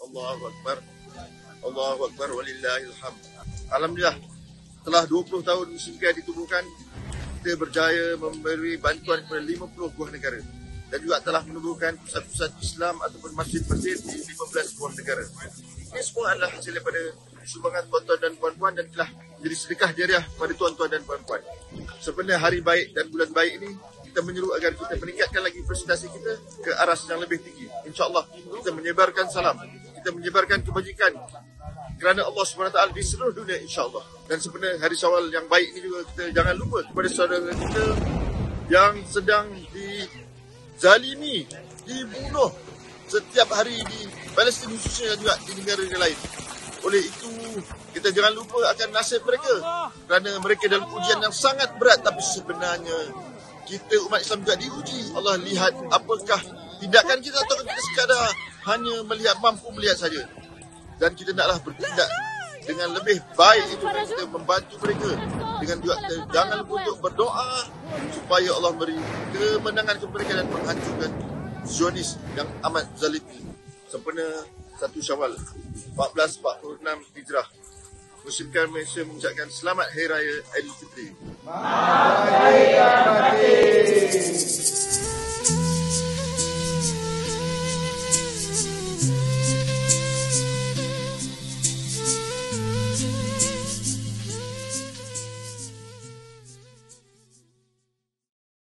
Allahu Akbar. Allahu Akbar walillahil hamd. Alhamdulillah, telah 20 tahun Muslim Care ditubuhkan, kita berjaya memberi bantuan kepada 50 buah negara dan juga telah menubuhkan pusat-pusat Islam ataupun masjid-masjid di 15 buah negara. Ini semua adalah hasil daripada sumbangan tuan-tuan dan puan-puan dan telah jadi sedekah jariah pada tuan-tuan dan puan-puan. Sebenarnya hari baik dan bulan baik ini, kita menyeru agar kita meningkatkan lagi presentasi kita ke aras yang lebih tinggi. InsyaAllah kita menyebarkan salam, kita menyebarkan kebajikan kerana Allah SWT di seluruh dunia, insyaAllah. Dan sebenarnya hari Syawal yang baik ini juga kita jangan lupa kepada saudara kita yang sedang dizalimi, dibunuh setiap hari di Palestin khususnya juga di negara lain. Oleh itu, kita jangan lupa akan nasib mereka kerana mereka dalam ujian yang sangat berat. Tapi sebenarnya kita umat Islam juga diuji. Allah lihat apakah tindakan kita atau kita sekadar hanya melihat, mampu melihat saja. Dan kita naklah bertindak dengan lebih baik itu dan kita membantu mereka. Dengan juga kita jangan lupa untuk berdoa supaya Allah beri kemenangan kepada mereka dan menghancurkan Zionis yang amat zalim ini. Sempena 1 Syawal 1446 Hijrah, Muslim Care Malaysia mengucapkan selamat Hari Raya Aidilfitri.